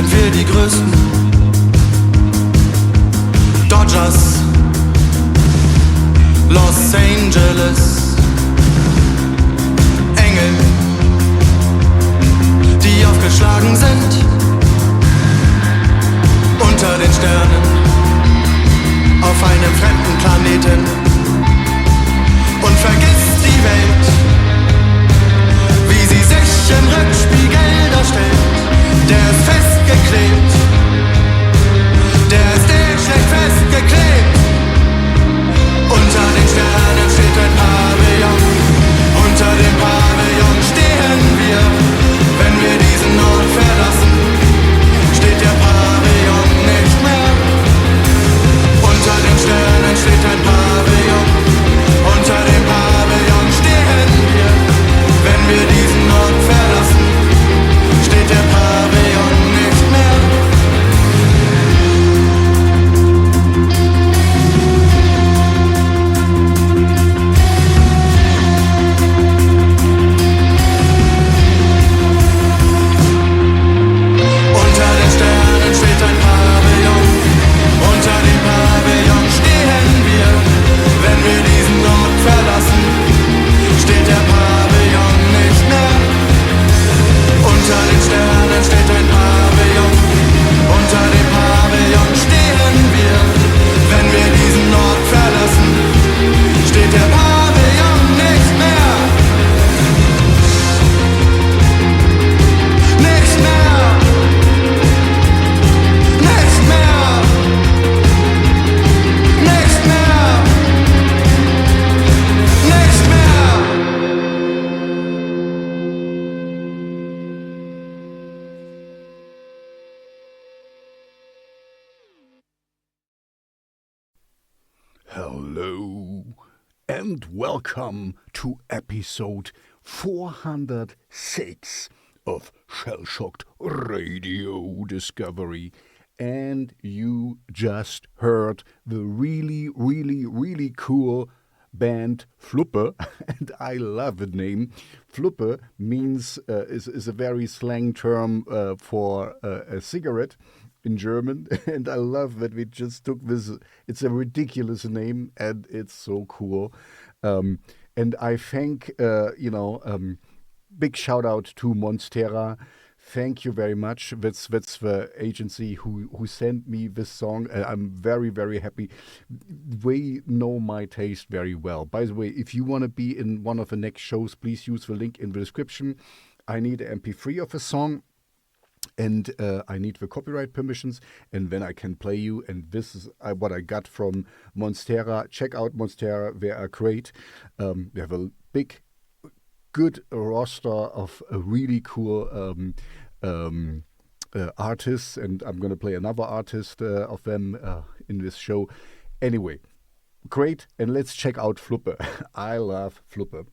sind wir die Größten. Dodgers, Los Angeles, Engel, die aufgeschlagen sind unter den Sternen auf einem fremden Planeten und vergisst die Welt, wie sie sich im Rückspiegel darstellt. Der ist festgeklebt, der ist schlecht festgeklebt. Unter den Sternen steht ein Pavillon, unter dem Pavillon stehen wir. Wenn wir diesen Ort verlassen, steht der Pavillon nicht mehr. Unter den Sternen steht ein Pavillon, unter dem Pavillon stehen wir. Wenn wir diesen Ort verlassen, steht der Pavillon nicht mehr. Unter den Sternen steht ein Pavillon, unter dem Pavillon stehen wir. Wenn wir diesen Ort verlassen, steht der Pavillon nicht mehr. Unter den Sternen steht ein Pavillon, unter dem Pavillon stehen wir. Wenn wir diesen Ort verlassen, steht der Pavillon nicht mehr. Nicht mehr. Nicht mehr. Nicht mehr. Nicht mehr. Hello and welcome to episode 406 of Shellshocked Radio Discovery. And you just heard the really cool band Fluppe, and I love the name. Fluppe means is a very slang term for a cigarette in German, and I love that we just took this. It's a ridiculous name, and it's so cool. And I thank, big shout out to Monstera. Thank you very much. That's the agency who sent me this song. I'm very happy. They know my taste very well. By the way, if you want to be in one of the next shows, please use the link in the description. I need an MP3 of a song. And I need the copyright permissions, and then I can play you. And this is what I got from Monstera. Check out Monstera; they are great. They have a good roster of really cool artists, and I'm going to play another artist of them in this show. Anyway, great, and let's check out Fluppe. I love Fluppe.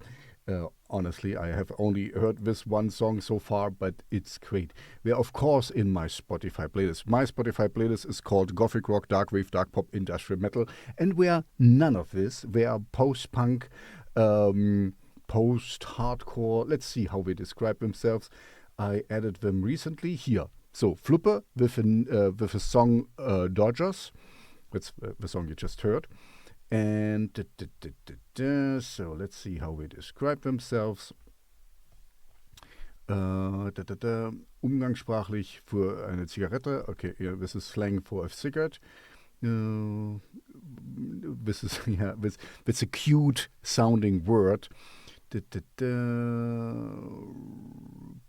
Honestly, I have only heard this one song so far, but it's great. They're, of course, in my Spotify playlist. My Spotify playlist is called Gothic Rock, Darkwave, Dark Pop, Industrial Metal, and we are none of this. They are post-punk, post-hardcore. Let's see how they describe themselves. I added them recently here. So, Fluppe with a song Dodgers. That's the song you just heard. And so let's see how we describe themselves. Umgangssprachlich für eine Zigarette. Okay, yeah, this is slang for a cigarette. This is that's a cute sounding word.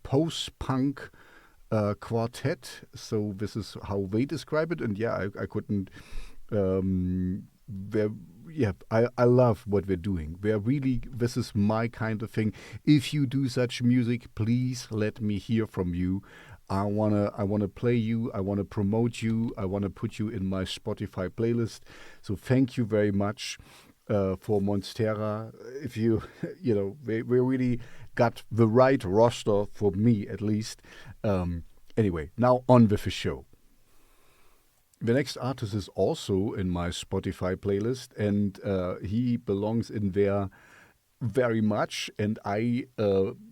Post-punk quartet. So this is how they describe it. And yeah, I couldn't. I love what we're doing. This is my kind of thing. If you do such music, please let me hear from you. I wanna play you. I wanna promote you. I wanna put you in my Spotify playlist. So thank you very much for Monstera. If you we really got the right roster for me at least. Anyway, now on with the show. The next artist is also in my Spotify playlist, and he belongs in their very much, and I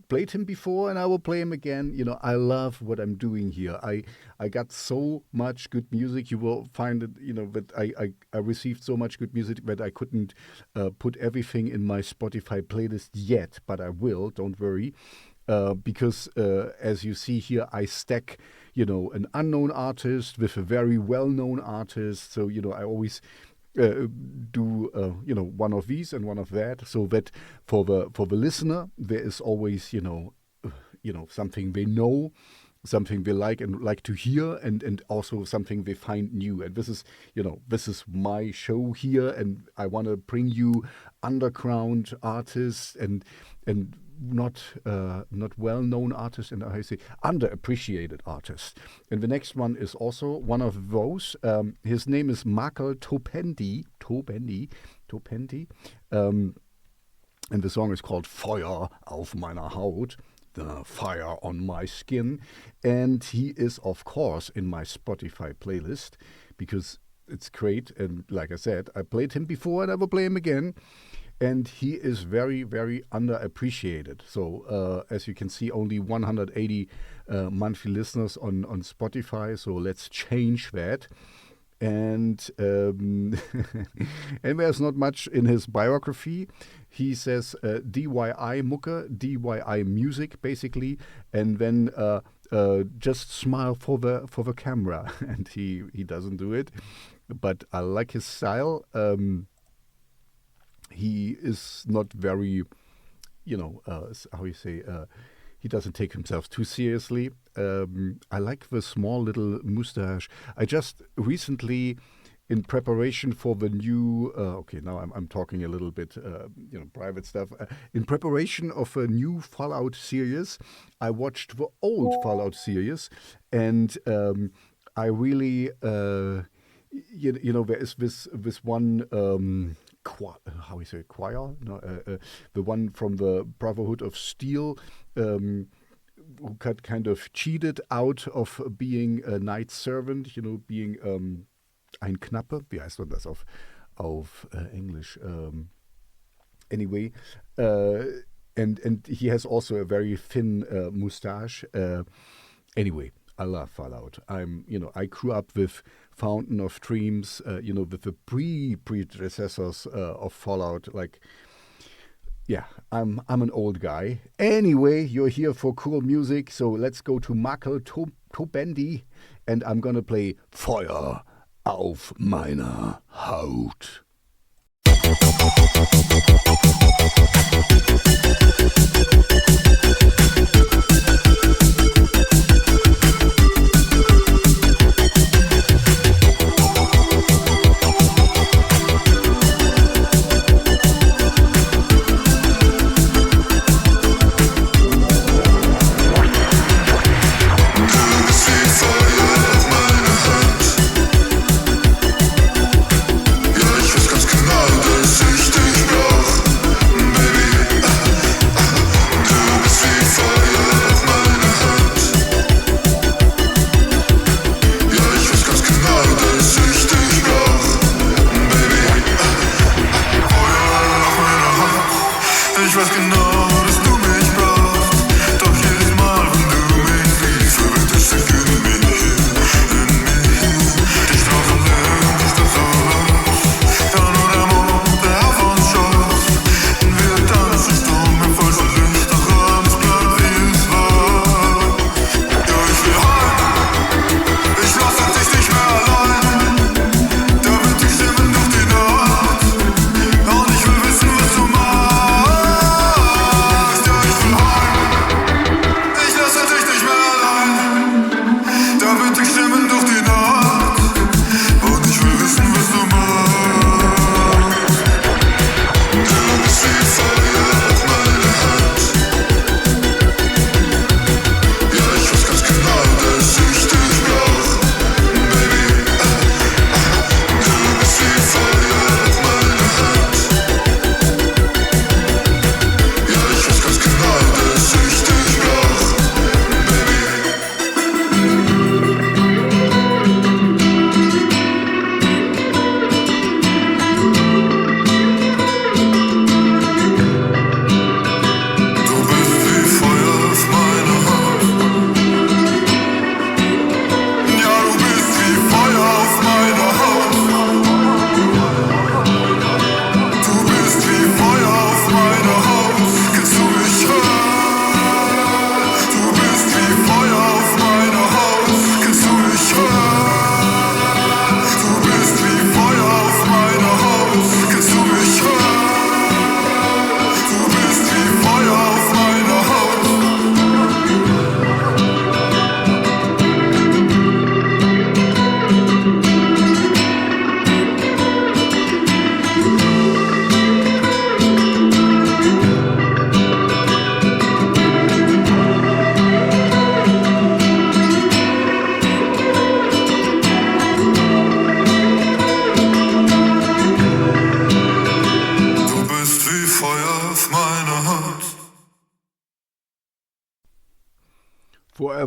played him before, and I will play him again. I love what I'm doing here. I got so much good music. You will find it, that I received so much good music that I couldn't put everything in my Spotify playlist yet, but I will, don't worry. Because as you see here, I stack, an unknown artist with a very well-known artist. So, I always do one of these and one of that, so that for the listener there is always something they know, something they like and like to hear, and also something they find new. And this is my show here, and I want to bring you underground artists and not well-known artists, and I say underappreciated artists. And the next one is also one of those. His name is Makl Tobenti, and the song is called Feuer auf meiner Haut, the fire on my skin. And he is, of course, in my Spotify playlist because it's great. And like I said, I played him before and I will play him again. And he is very, very underappreciated. So as you can see, only 180 monthly listeners on Spotify. So let's change that. And and there's not much in his biography. He says DIY Mucke, DIY music, basically, and then just smile for the camera. And he doesn't do it, but I like his style. He is not very, how you say, he doesn't take himself too seriously. I like the small little mustache. I just recently, in preparation for the new, now I'm talking a little bit, private stuff. In preparation of a new Fallout series, I watched the old Fallout series, and I really, there is this one. How we say choir? No, the one from the Brotherhood of Steel, who got kind of cheated out of being a knight servant. Being ein Knappe. Wie heißt man das auf English? Anyway, and he has also a very thin mustache. Anyway. I love Fallout. I grew up with Fountain of Dreams, with the predecessors of Fallout. I'm an old guy. Anyway, you're here for cool music, so let's go to Makl Tobenti, and I'm gonna play Feuer auf meiner Haut.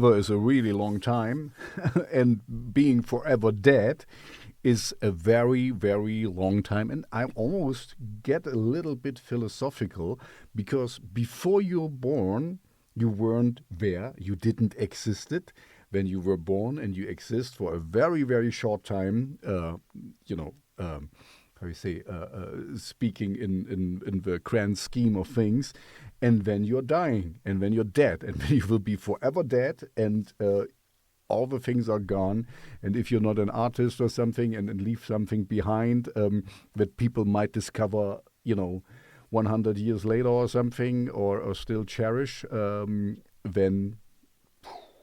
forever is a really long time, and being forever dead is a very, very long time. And I almost get a little bit philosophical, because before you're born, you weren't there, you didn't existed. When you were born and you exist for a very, very short time, how you say, speaking in the grand scheme of things, and then you're dying, and then you're dead, and then you will be forever dead, and all the things are gone. And if you're not an artist or something and leave something behind that people might discover, 100 years later or something, or still cherish, then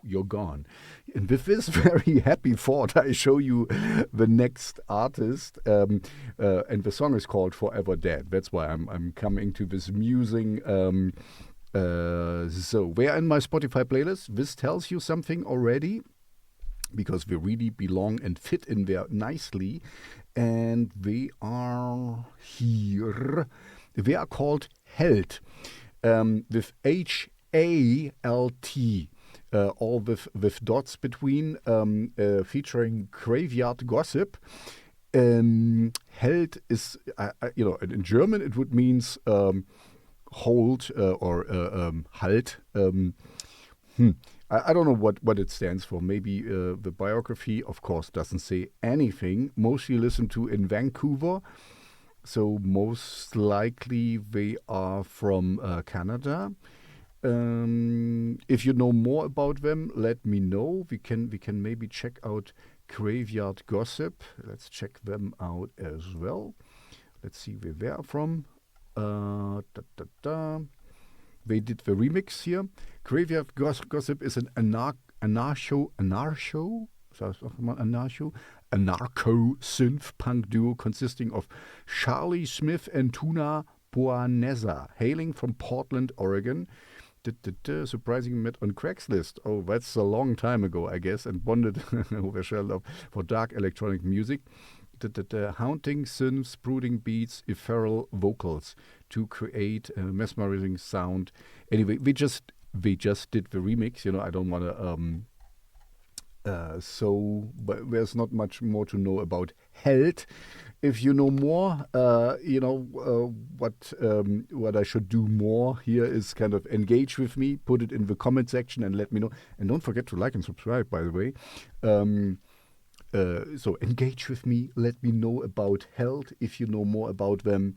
you're gone. And with this very happy thought, I show you the next artist, and the song is called Forever Dead. That's why I'm coming to this musing. So where in my Spotify playlist? This tells you something already, because they really belong and fit in there nicely. And they are here. They are called H.Ä.L.T, with H.Ä.L.T, all with dots between, featuring Graveyard Gossip. H.Ä.L.T is, in German it would means hold or halt. I don't know what it stands for. Maybe the biography, of course, doesn't say anything. Mostly listened to in Vancouver. So most likely they are from Canada. If you know more about them, let me know. We can maybe check out Graveyard Gossip. Let's check them out as well. Let's see where they are from. They did the remix here. Graveyard Gossip is an anarcho synth punk duo consisting of Charlie Smith and Tuna Boaneza, hailing from Portland, Oregon. Surprisingly met on Craigslist. Oh, that's a long time ago, I guess, and bonded over Shellshocked for dark electronic music. Haunting synths, brooding beats, ethereal vocals to create a mesmerizing sound. Anyway, we just did the remix. I don't want to. But there's not much more to know about H.Ä.L.T. If you know more, what I should do more here is kind of engage with me. Put it in the comment section and let me know. And don't forget to like and subscribe, by the way. So engage with me. Let me know about H.Ä.L.T. If you know more about them.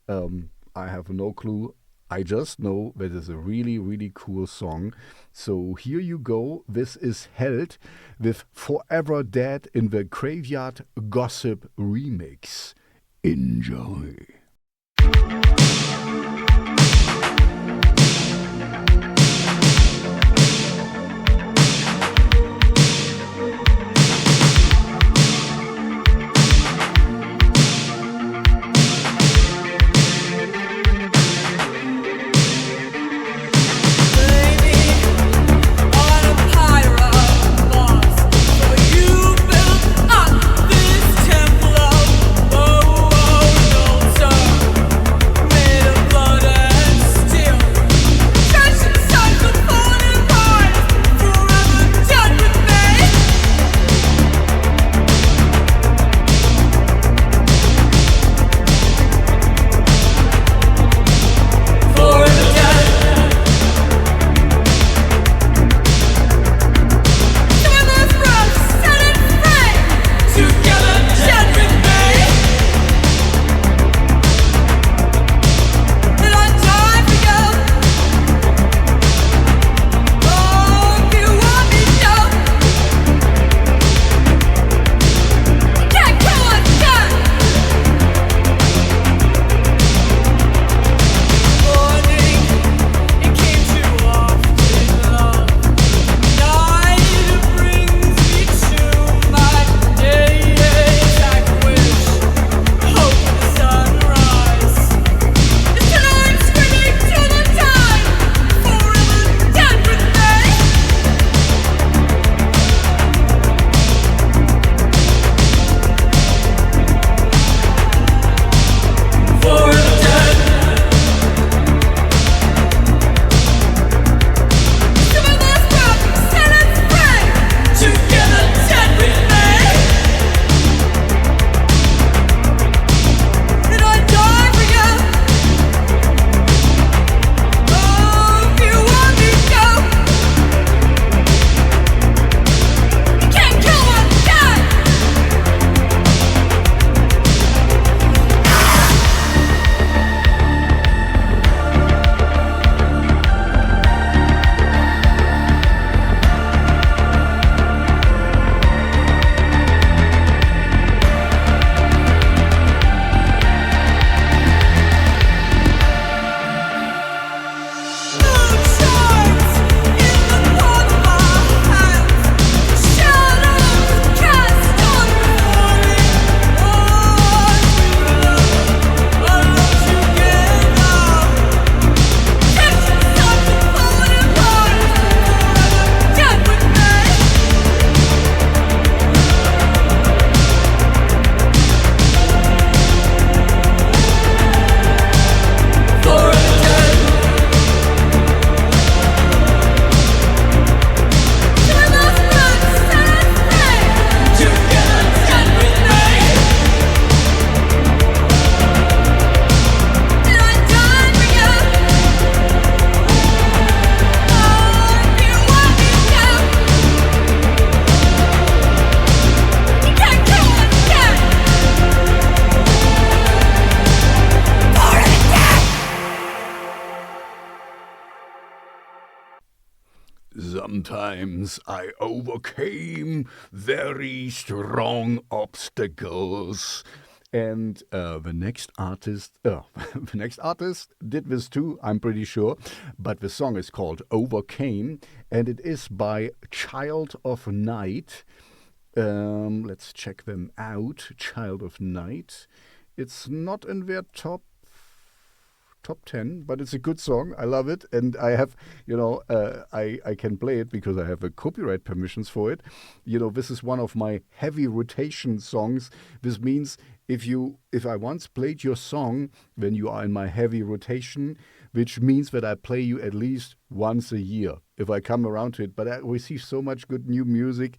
I have no clue. I just know that it's a really, really cool song. So here you go. This is H.Ä.L.T. with Forever Dead in the Graveyard Gossip remix. Enjoy. Temple of, oh, no, sir. sometimes I overcame very strong obstacles. And the next artist did this too, I'm pretty sure. But the song is called Overcame, and it is by Child of Night. Let's check them out. Child of Night. It's not in their top 10, but it's a good song. I love it, and I have, I can play it because I have the copyright permissions for it. This is one of my heavy rotation songs. This means if I once played your song, then you are in my heavy rotation, which means that I play you at least once a year if I come around to it. But I receive so much good new music,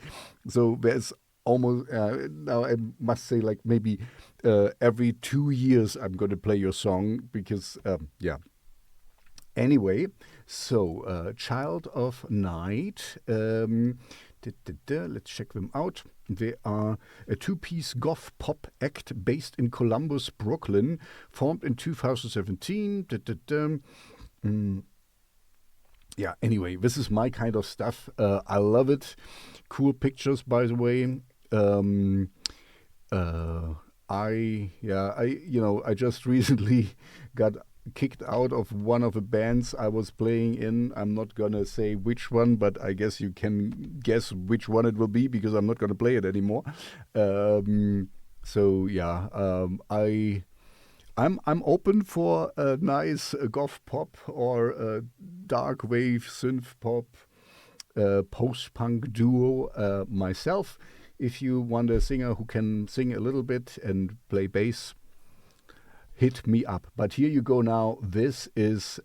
so there's almost now I must say like maybe every 2 years I'm going to play your song because Anyway, so Child of Night. Let's check them out. They are a two-piece goth pop act based in Columbus, Brooklyn, formed in 2017. Anyway, this is my kind of stuff. I love it. Cool pictures, by the way. I just recently got kicked out of one of the bands I was playing in. I'm not gonna say which one, but I guess you can guess which one it will be because I'm not gonna play it anymore. I'm open for a nice goth pop or darkwave synth pop post-punk duo myself. If you want a singer who can sing a little bit and play bass, hit me up. But here you go now. This is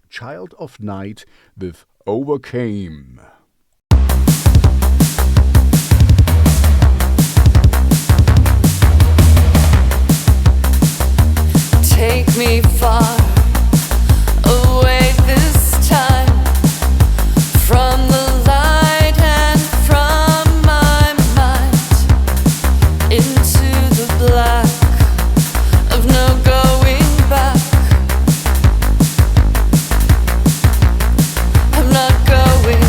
Child of Night with Overcame. Take me far away this time from the light and from my mind into the black of no going back. I'm not going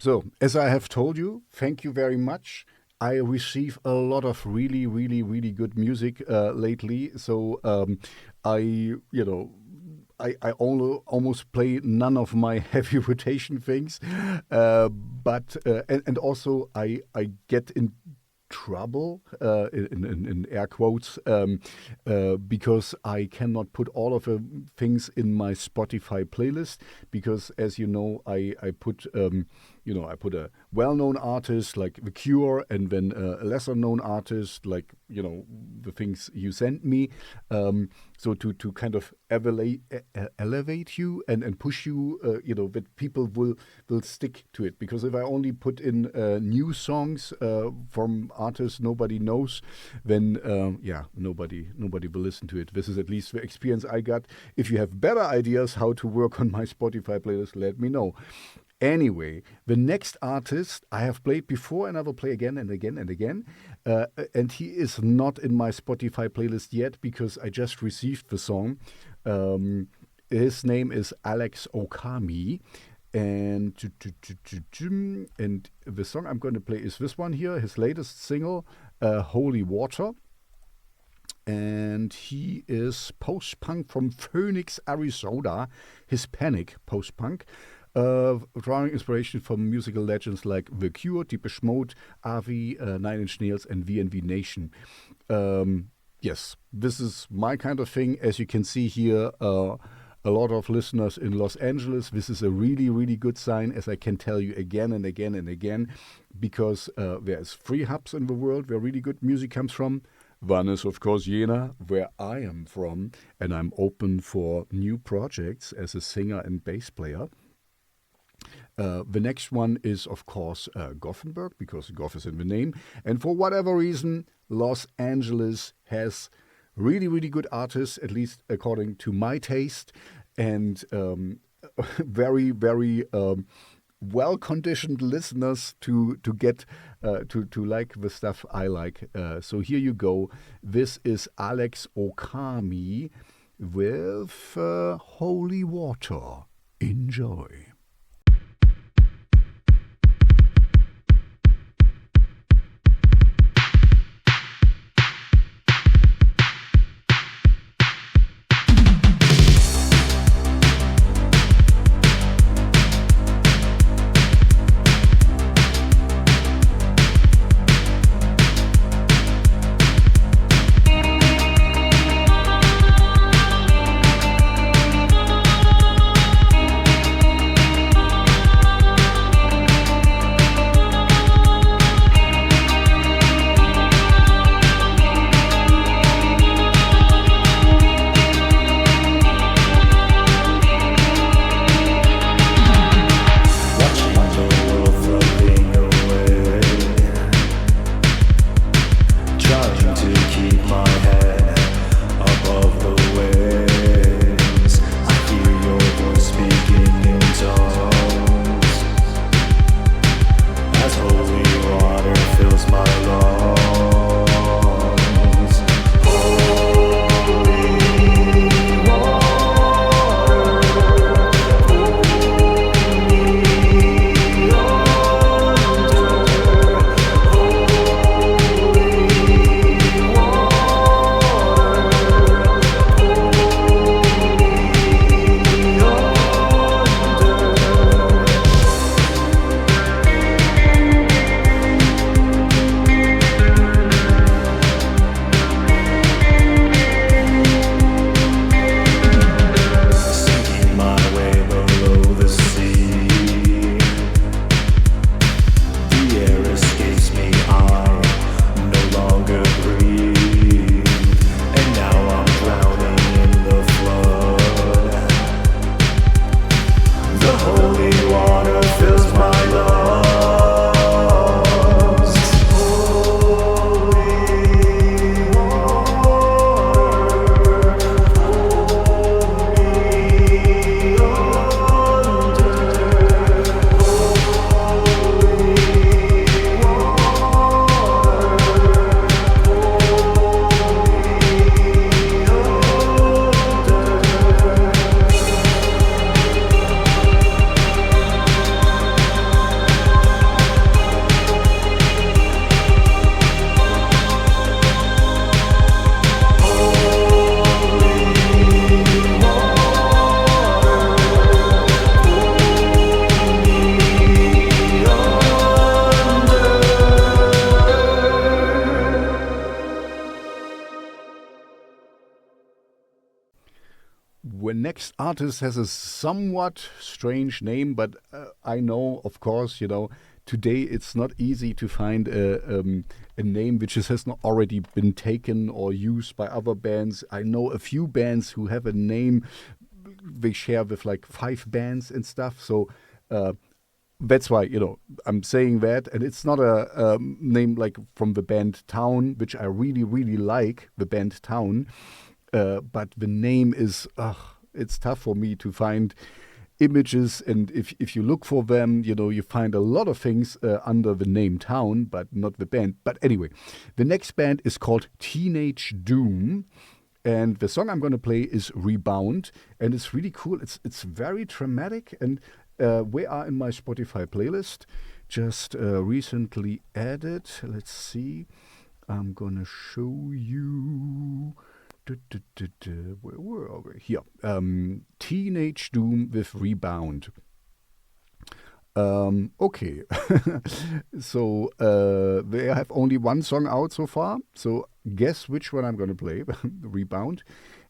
So, as I have told you, thank you very much. I receive a lot of really, really, really good music lately. So I almost play none of my heavy rotation things, but also I get in trouble in air quotes because I cannot put all of the things in my Spotify playlist because, as you know, I put a well-known artist like The Cure and then a lesser-known artist like the things you sent me. So to kind of elevate you and push you, that people will stick to it. Because if I only put in new songs from artists nobody knows, then nobody will listen to it. This is at least the experience I got. If you have better ideas how to work on my Spotify playlist, let me know. Anyway, the next artist I have played before and I will play again and again and again. And he is not in my Spotify playlist yet because I just received the song. His name is Alex Okami. And the song I'm going to play is this one here, his latest single, Holy Water. And he is post-punk from Phoenix, Arizona, Hispanic post-punk. Drawing inspiration from musical legends like The Cure, Depeche Mode, Avi, Nine Inch Nails, and VNV Nation. Yes, this is my kind of thing. As you can see here, a lot of listeners in Los Angeles. This is a really, really good sign, as I can tell you again and again and again, because there's 3 hubs in the world where really good music comes from. One is, of course, Jena, where I am from, and I'm open for new projects as a singer and bass player. The next one is, of course, Gothenburg, because Goth is in the name. And for whatever reason, Los Angeles has really, really good artists, at least according to my taste, and very, very well-conditioned listeners to get to like the stuff I like. So here you go. This is Alex Okami with Holy Water. Enjoy. next artist has a somewhat strange name, but I know, of course, today it's not easy to find a name which has not already been taken or used by other bands. I know a few bands who have a name they share with like 5 bands and stuff. So that's why, I'm saying that. And it's not a name like from the band Town, which I really, really like, the band Town. But the name is, it's tough for me to find images. And if you look for them, you find a lot of things under the name Town, but not the band. But anyway, the next band is called Teenage Doom. And the song I'm going to play is Rebound. And it's really cool. It's very dramatic. And we are in my Spotify playlist. Just recently added. Let's see. I'm going to show you. Where are we? Here. Teenage Doom with Rebound. Okay. So they have only one song out so far. So guess which one I'm going to play. Rebound.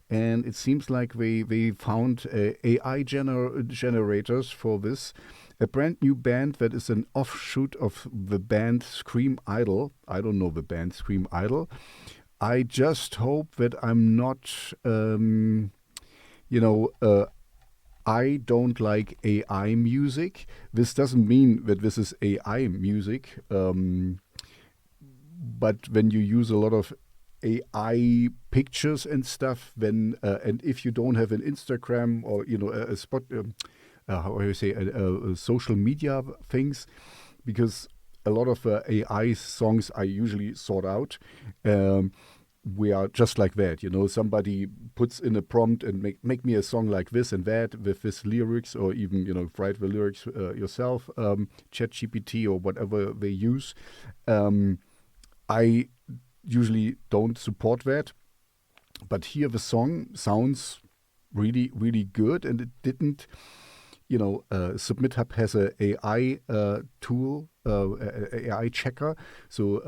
And it seems like they found AI generators for this. A brand new band that is an offshoot of the band Scream Idol. I don't know the band Scream Idol. I just hope that I'm not, I don't like AI music. This doesn't mean that this is AI music. But when you use a lot of AI pictures and stuff, then and if you don't have an Instagram or a spot, how do you say, a social media things, because a lot of AI songs I usually sort out. We are just like that, somebody puts in a prompt and make me a song like this and that with this lyrics, or even, write the lyrics yourself, ChatGPT or whatever they use. I usually don't support that, but here the song sounds really, really good, and it didn't, Submit Hub has a AI tool, AI checker, so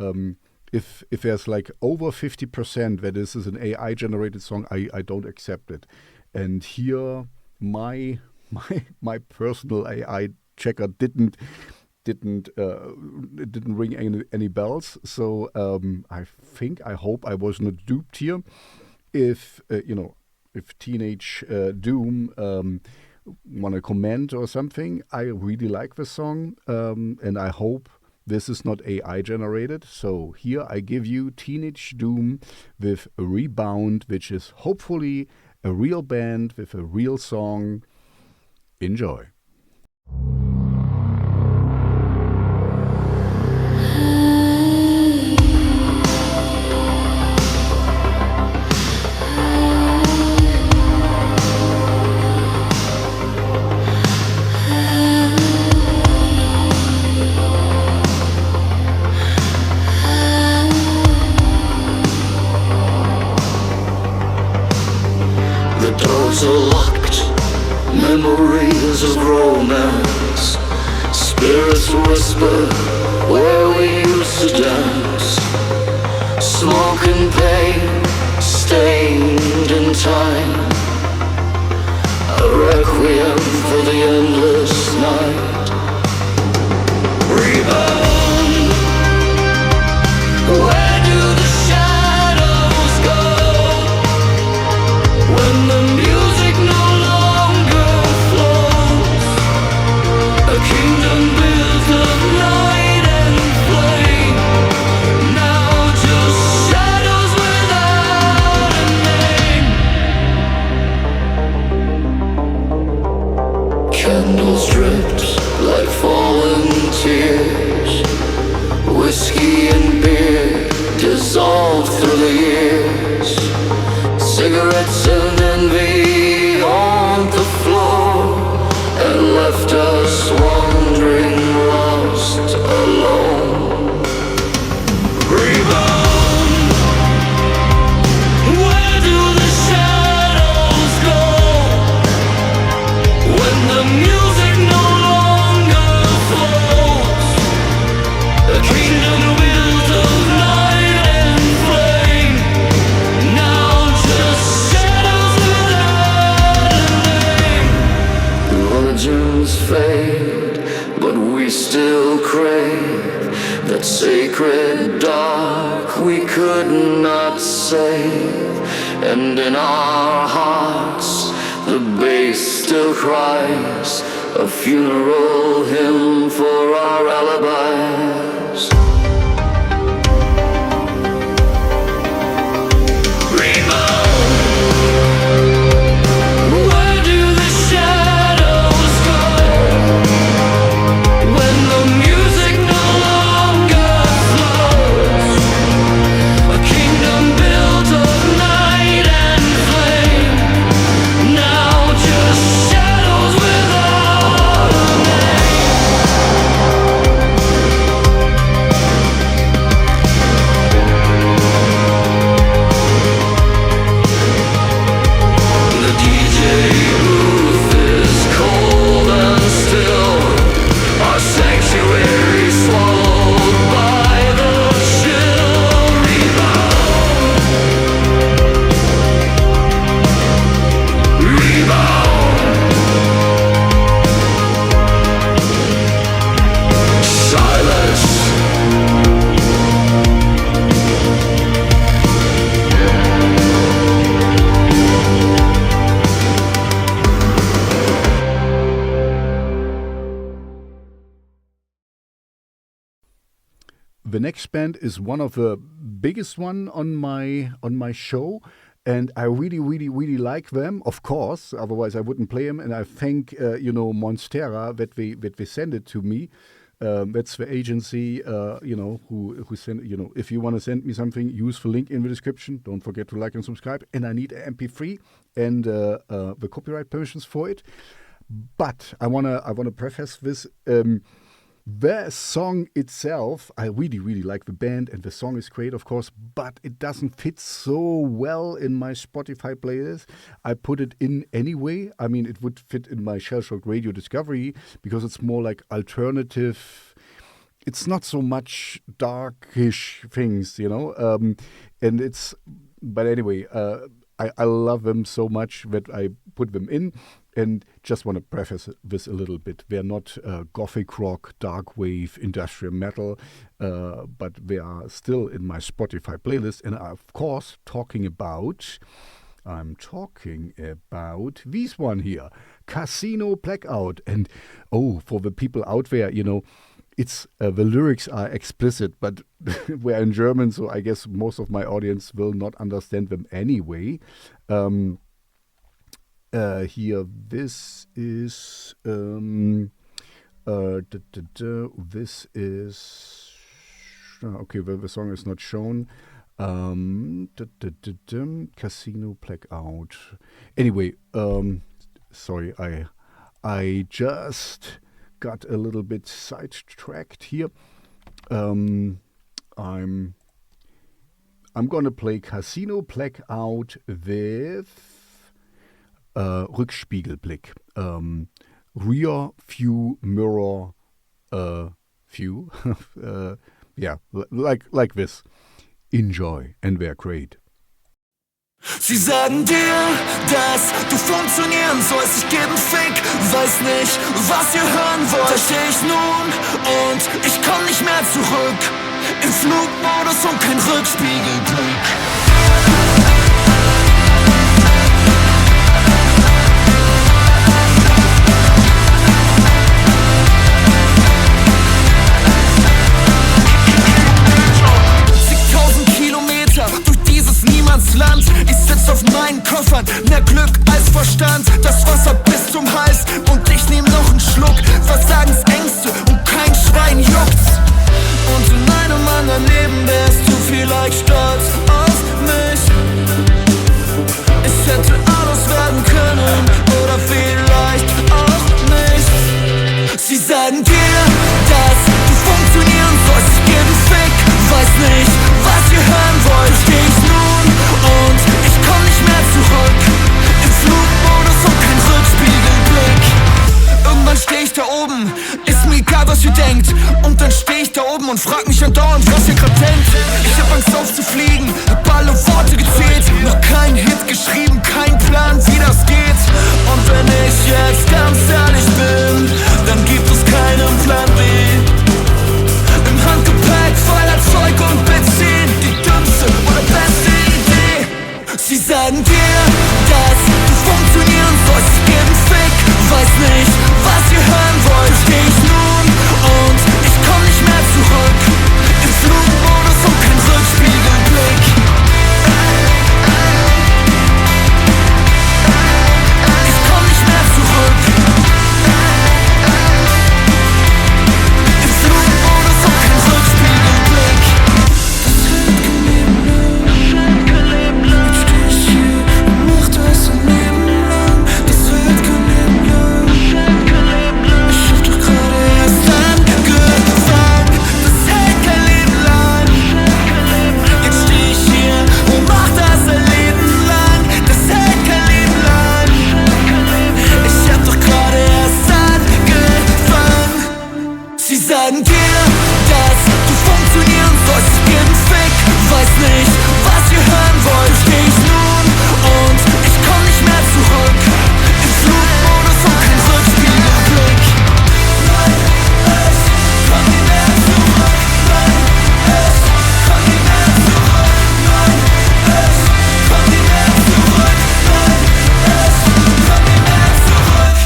if there's like over 50% that this is an AI generated song, I don't accept it. And here my personal AI checker didn't ring any bells. So I hope I was not duped here. If Teenage Doom want to comment or something, I really like the song, and I hope this is not AI generated. So here I give you Teenage Doom with Rebound, which is hopefully a real band with a real song. Enjoy. Doors are locked, memories of romance. Spirits whisper where we used to dance. Smoke and pain, stained in time. A requiem for the endless night. Rebound. Where do the shadows go when the music no longer flows? A kingdom built of light and flame, now just shadows without a name. Candles dripped like fallen tears. Whiskey and beer dissolved through the years. Cigarettes and envy on the floor, and left us wandering lost alone. Rebound. Where do the shadows go when the music no longer flows? A kingdom built of light and flame, now just shadows without a name. legends fade, but we still crave that sacred dark we could not save. And in our hearts the bass still cries a funeral hymn for our alibis. The next band is one of the biggest one on my show, and I really like them, of course. Otherwise, I wouldn't play them. And I thank Monstera that they send it to me. That's the agency, who send. If you want to send me something, use the link in the description. Don't forget to like and subscribe. And I need an MP3 and the copyright permissions for it. But I wanna preface this. The song itself, I really like the band, and the song is great, of course, but it doesn't fit so well in my Spotify playlist. I put it in anyway. I mean, it would fit in my Shellshocked Radio Discovery because it's more like alternative. It's not so much darkish things, and it's. But anyway, I love them so much that I put them in. And just want to preface this a little bit. They're not gothic rock, darkwave, industrial metal, but they are still in my Spotify playlist. And I'm, of course, talking about this one here, Casino Blackout. And for the people out there, it's the lyrics are explicit, but we're in German, so I guess most of my audience will not understand them anyway. Here, this is this is okay. The song is not shown. Casino Blackout. Anyway, sorry, I just got a little bit sidetracked here. I'm gonna play Casino Blackout with Rückspiegelblick. Rear view mirror view. Yeah, like this. Enjoy, and they're great. Sie sagen dir, dass du funktionieren sollst. Ich geb 'n Fick, weiß nicht, was ihr hören wollt. Da steh ich nun und ich komm nicht mehr zurück. Im Flugmodus und kein Rückspiegelblick. Land. Ich sitz auf meinen Koffern, mehr Glück als Verstand. Das Wasser bis zum Hals und ich nehm noch 'n Schluck. Versagensängste und kein Schwein juckt's. Und in einem anderen Leben wärst du vielleicht stolz auf mich. Es hätte alles werden können oder vielleicht auch nicht. Sie sagen dir, dass du funktionieren sollst. Ich geb 'n Fick, weiß nicht, was ihr hören wollt. Steh ich nun und ich komm nicht mehr zurück. Im Flugmodus und kein Rückspiegelblick. Irgendwann steh ich da oben, ist mir egal was ihr denkt. Und dann steh ich da oben und frag mich andauernd, was ihr grad denkt. Ich hab Angst aufzufliegen, hab alle Worte gezählt. Noch kein Hit geschrieben, kein Plan wie das geht. Und wenn ich jetzt ganz ehrlich bin, sagen dir, dass du funktionieren sollst. Ich geb 'n Fick, weiß nicht, was ihr hören wollt. Steh ich nun und ich komm nicht mehr zurück. Im Flugmodus und kein Rückspiegelblick. Nein, es kommt nie mehr zurück. Nein, es kommt nie mehr zurück. Nein, es kommt nie mehr zurück. Nein, es kommt nie mehr zurück.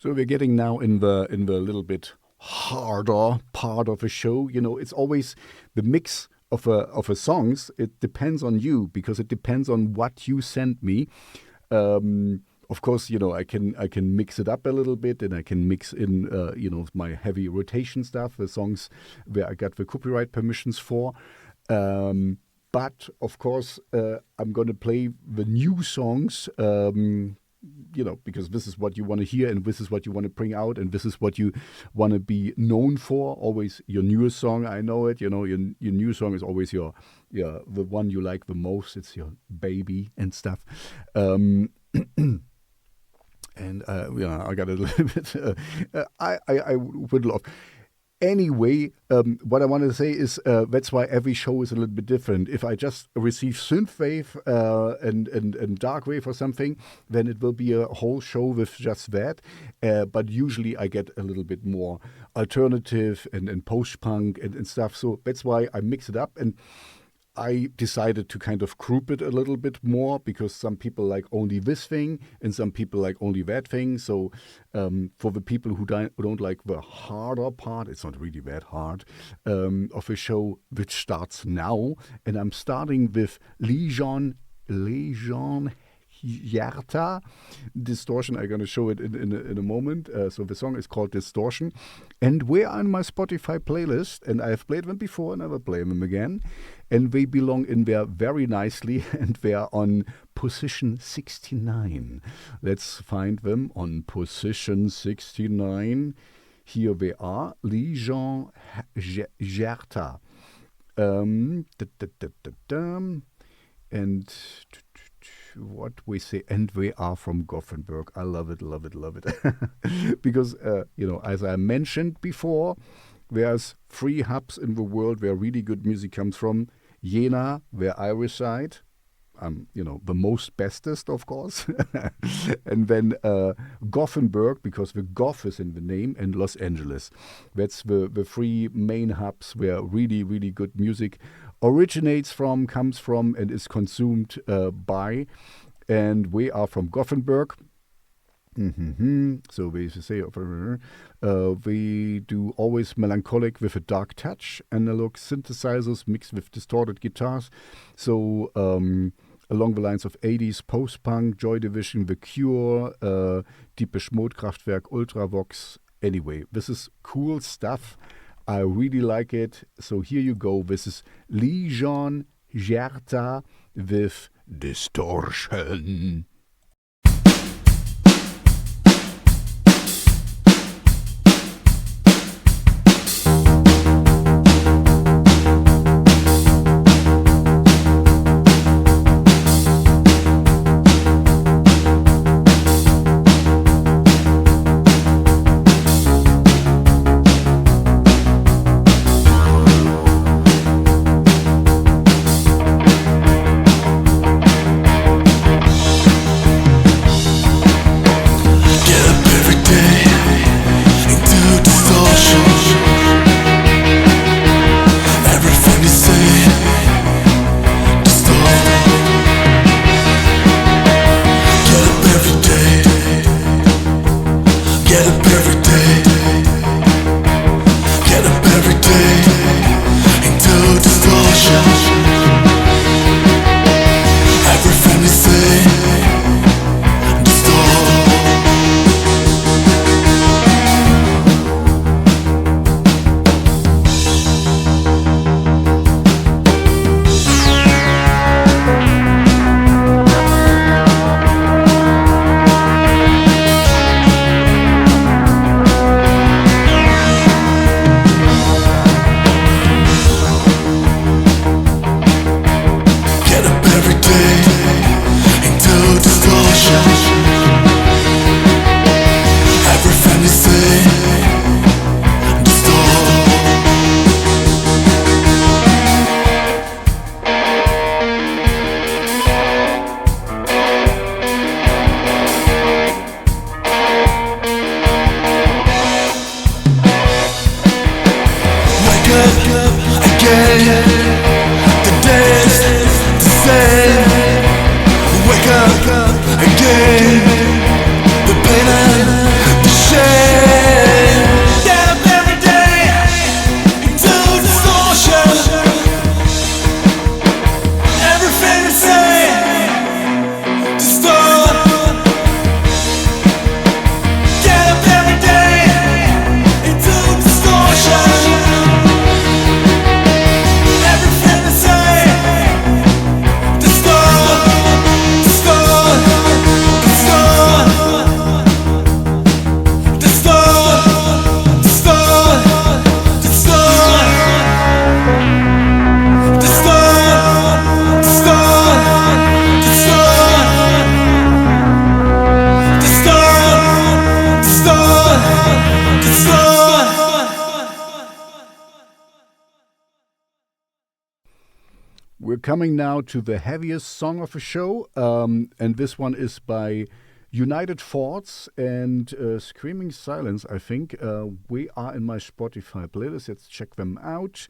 So we're getting now in the little bit harder part of a show. You know, it's always the mix of a songs. It depends on you because it depends on what you send me. Of course, you know, I can mix it up a little bit, and I can mix in my heavy rotation stuff, the songs where I got the copyright permissions for. But of course, I'm gonna play the new songs. Because this is what you want to hear, and this is what you want to bring out, and this is what you want to be known for. Always your newest song, I know it. You know, your new song is always the one you like the most. It's your baby and stuff. And I got a little bit. I whittle off. Anyway, what I want to say is that's why every show is a little bit different. If I just receive synthwave and darkwave or something, then it will be a whole show with just that. But usually I get a little bit more alternative and post-punk and stuff. So that's why I mix it up. And I decided to kind of group it a little bit more because some people like only this thing and some people like only that thing. So for the people who don't like the harder part, it's not really that hard, of a show which starts now. And I'm starting with Lejonhjärta, Distortion. I'm going to show it in a moment. So the song is called Distortion. And we're on my Spotify playlist, and I've played them before and I will play them again. And they belong in there very nicely, and they're on position 69. Let's find them on position 69. Here they are, Lejonhjärta. And what we say, and they are from Gothenburg. I love it, love it, love it. Because, as I mentioned before, there's 3 hubs in the world where really good music comes from. Jena, where I reside. The most bestest, of course. And then Gothenburg, because the Goth is in the name, and Los Angeles. That's the 3 main hubs where really, really good music originates from, comes from, and is consumed by. And we are from Gothenburg. So we say we do always melancholic with a dark touch, analog synthesizers mixed with distorted guitars. So along the lines of 80s post-punk, Joy Division, The Cure, Deepish Mode, Kraftwerk, Ultravox. Anyway, this is cool stuff. I really like it. So here you go. This is Lejonhjärta with Distortion. coming now to the heaviest song of the show, and this one is by United Thoughts and Screaming Silence, I think. We are in my Spotify playlist. Let's check them out.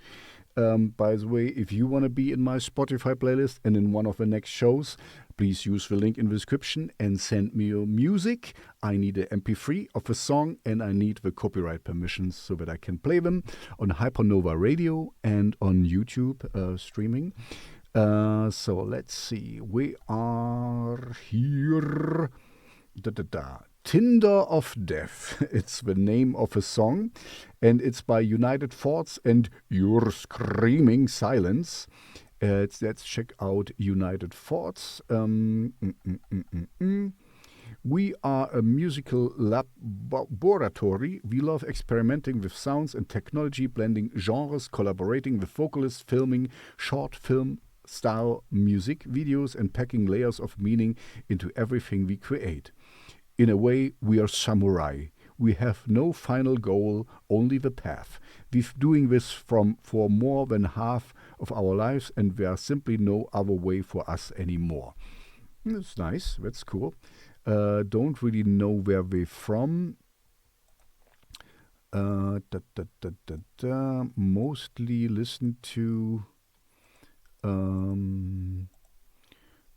By the way, if you want to be in my Spotify playlist and in one of the next shows, please use the link in the description and send me your music. I need an MP3 of a song and I need the copyright permissions so that I can play them on Hypernova Radio and on YouTube streaming. So let's see. We are here. Tinder of Death. It's the name of a song, and it's by United Thoughts and Your Screaming Silence. Let's check out United Thoughts. We are a musical laboratory. We love experimenting with sounds and technology, blending genres, collaborating with vocalists, filming short film style music videos, and packing layers of meaning into everything we create. In a way, we are samurai. We have no final goal, only the path. We've doing this for more than half of our lives, and there's simply no other way for us anymore. That's nice. That's cool. Don't really know where we're from.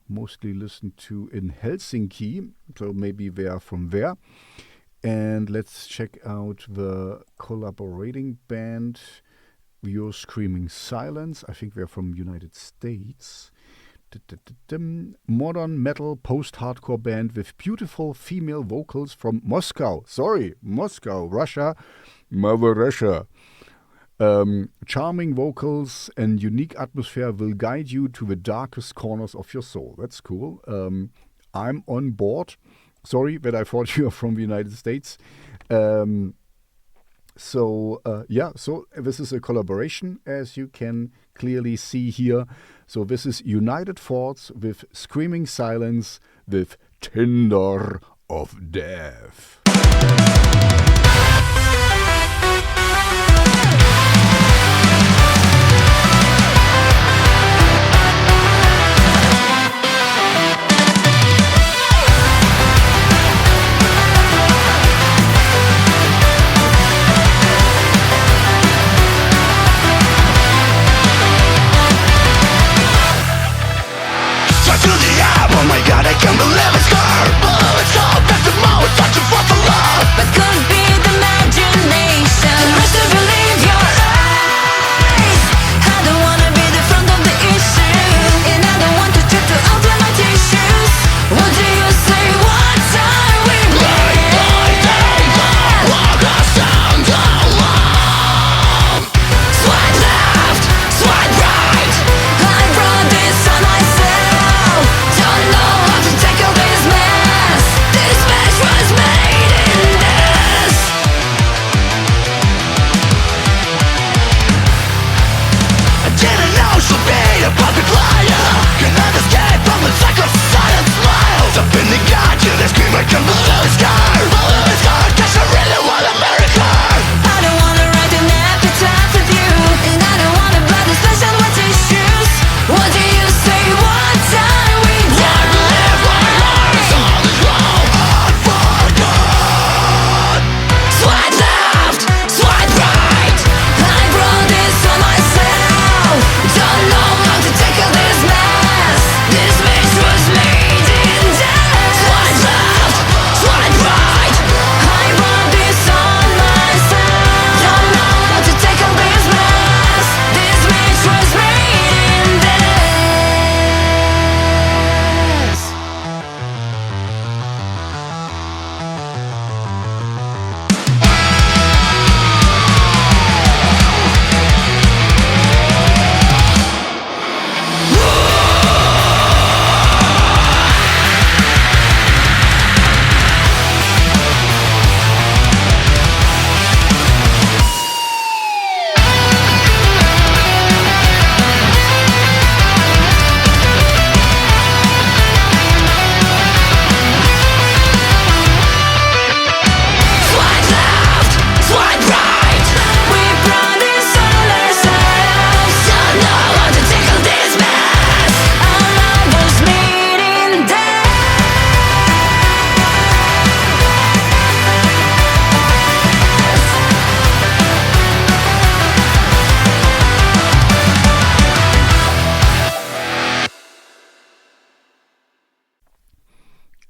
Mostly listen to in Helsinki, so maybe they are from there. And let's check out the collaborating band, Your Screaming Silence. I think they're from United States. Modern metal post-hardcore band with beautiful female vocals from Moscow. Moscow, Russia, Mother Russia. Charming vocals and unique atmosphere will guide you to the darkest corners of your soul. That's cool. I'm on board. Sorry that I thought you are from the United States. So this is a collaboration, as you can clearly see here. So this is United Thoughts with Screaming Silence with Tinder of Death. Oh my god, I can't believe it's her. Oh, it's all back to more, searching for the love. But could be the magic.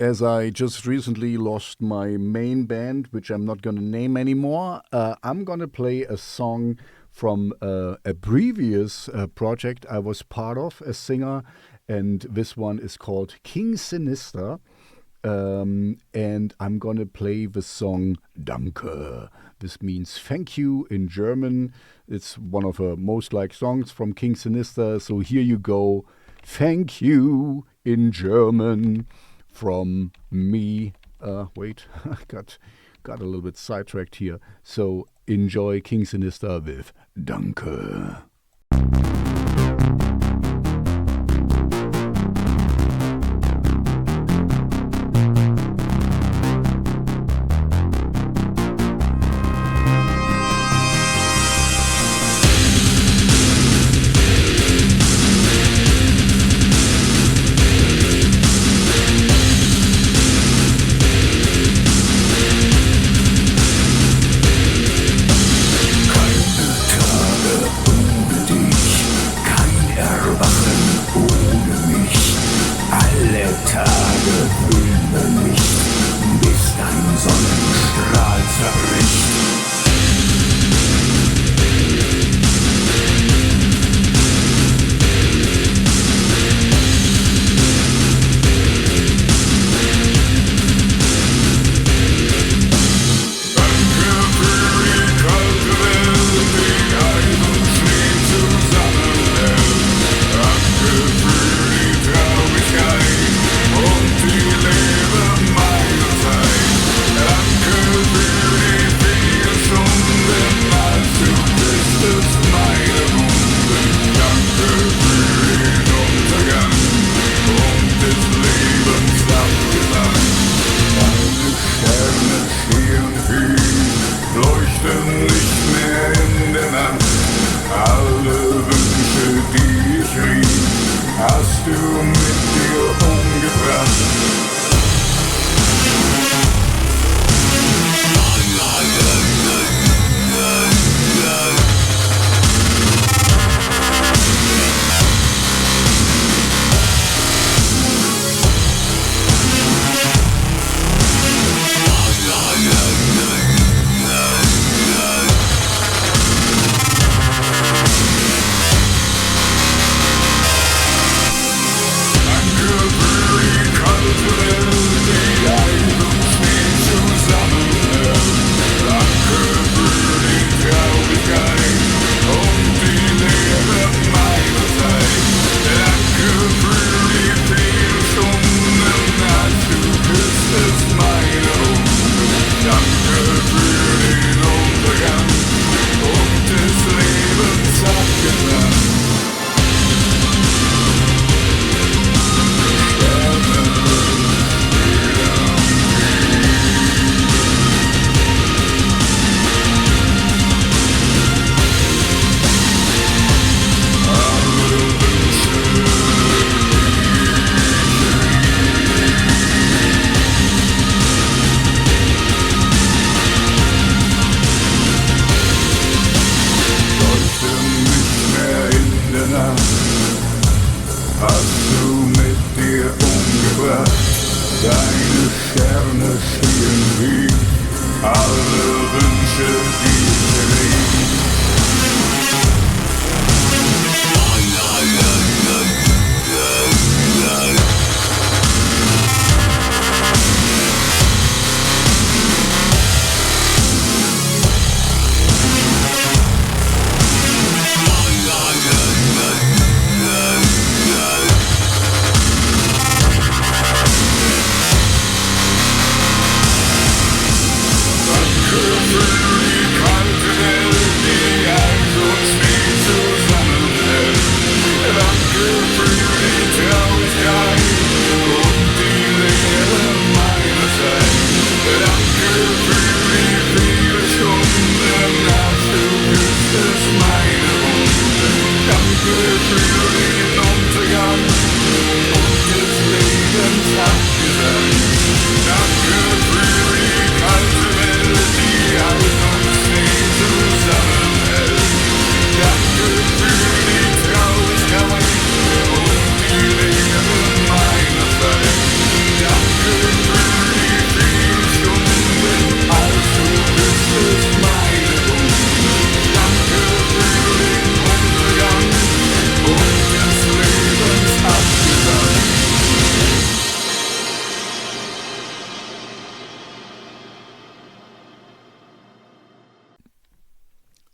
as I just recently lost my main band, which I'm not going to name anymore, I'm going to play a song from a previous project I was part of as singer, and this one is called King Sinister, and I'm going to play the song DANKE. This means thank you in German. It's one of the most liked songs from King Sinister, so here you go. Thank you in German from me. Wait, I got a little bit sidetracked here. So enjoy King Sinister with DANKE. Danke.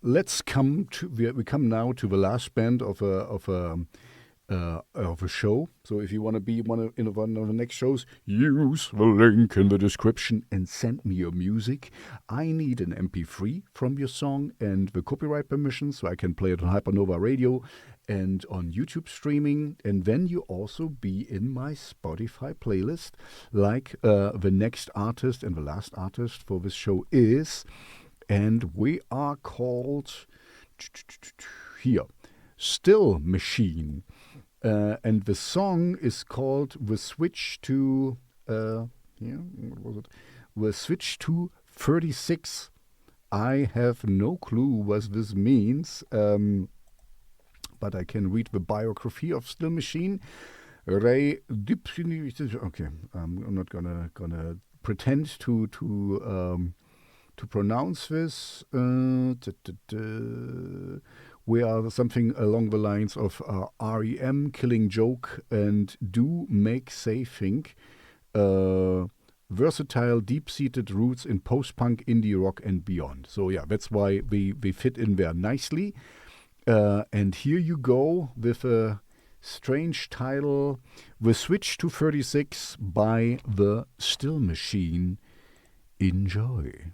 let's come to we come now to the last band of a show. So if you want to be one of the next shows, use the link in the description and send me your music. I need an MP3 from your song and the copyright permission so I can play it on Hypernova Radio and on YouTube streaming. And then you also be in my Spotify playlist, like the next artist and the last artist for this show is. And we are called here, Still Machine. And the song is called The Switch to what was it? The Switch to 36. I have no clue what this means, but I can read the biography of Still Machine. Okay, I'm not gonna pretend to pronounce this. We are something along the lines of REM, Killing Joke, and Do Make Say Think. Versatile, deep-seated roots in post-punk, indie rock, and beyond. So yeah, that's why we fit in there nicely. And here you go with a strange title, The Switch to 36 by The Still Machine. Enjoy.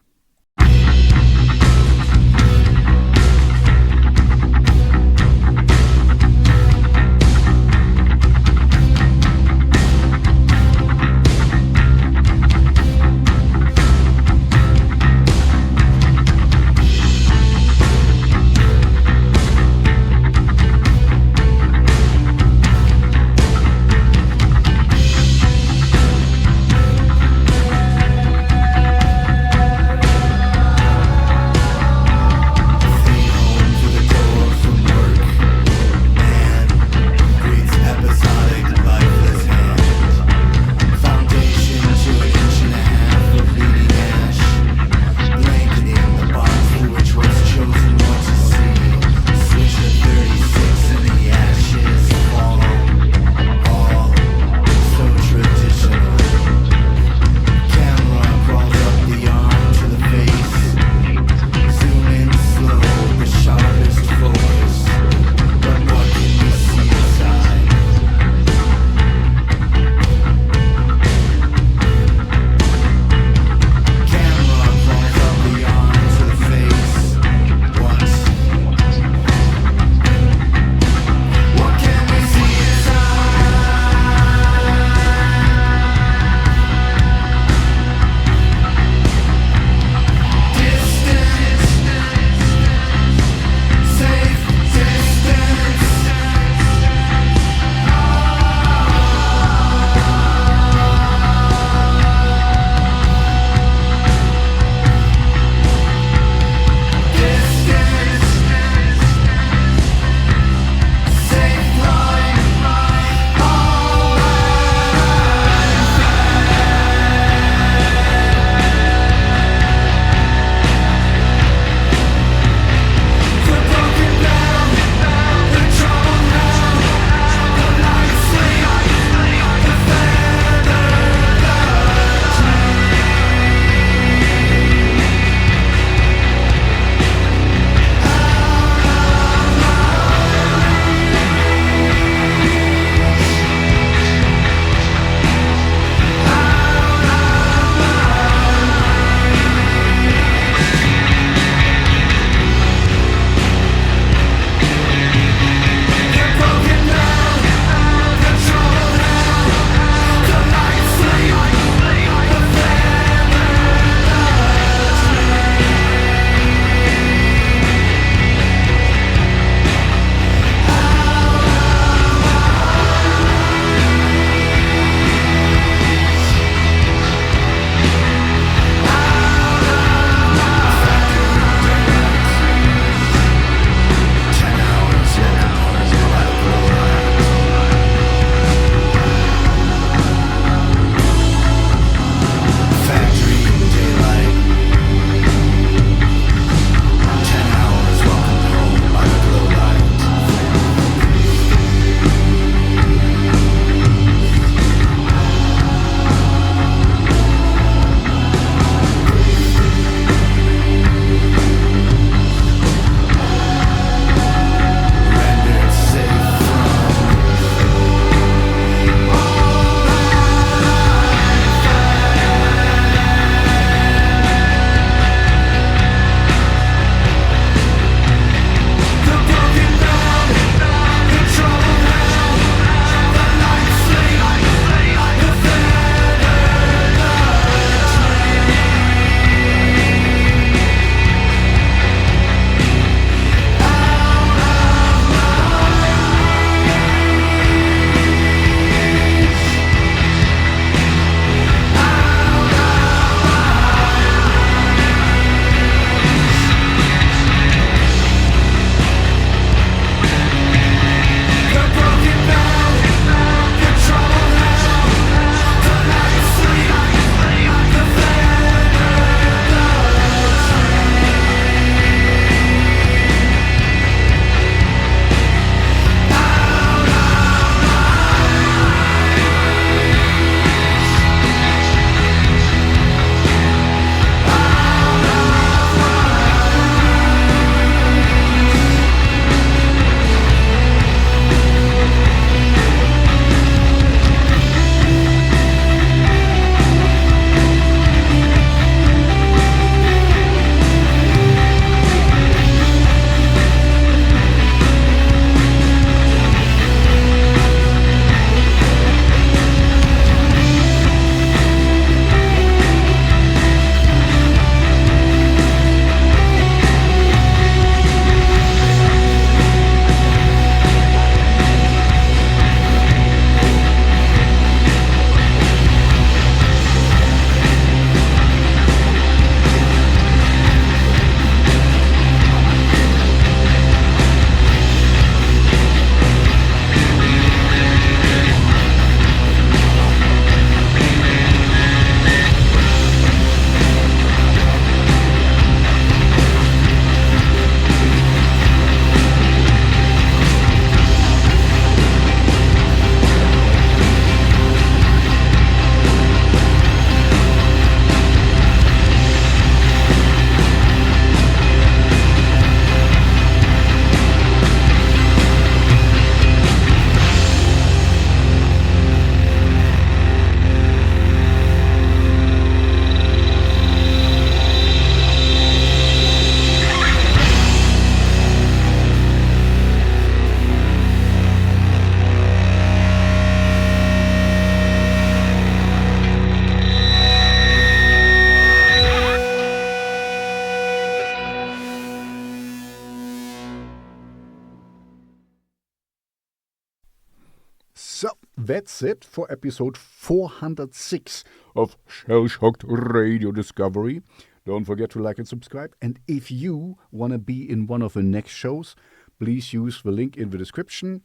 that's it for episode 406 of Shellshocked Radio Discovery. Don't forget to like and subscribe. And if you want to be in one of the next shows, please use the link in the description.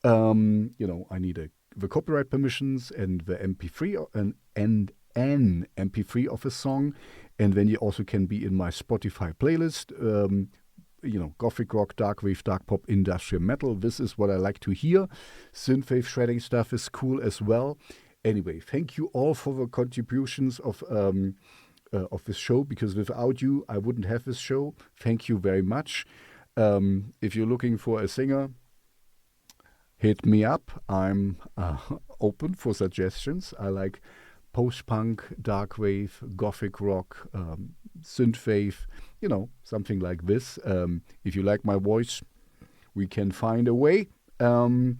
I need the copyright permissions and the MP3 and an MP3 of a song. And then you also can be in my Spotify playlist. Gothic rock, darkwave, dark pop, industrial metal. This is what I like to hear. Synthwave shredding stuff is cool as well. Anyway, thank you all for the contributions of this show, because without you, I wouldn't have this show. Thank you very much. If you're looking for a singer, hit me up. I'm open for suggestions. I like post-punk, darkwave, gothic rock, synthwave, something like this. If you like my voice, we can find a way. And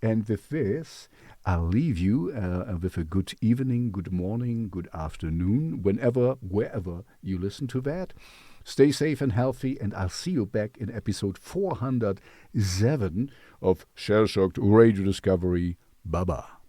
with this, I'll leave you with a good evening, good morning, good afternoon, wherever you listen to that. Stay safe and healthy, and I'll see you back in episode 407 of Shellshocked Radio Discovery. Bye-bye.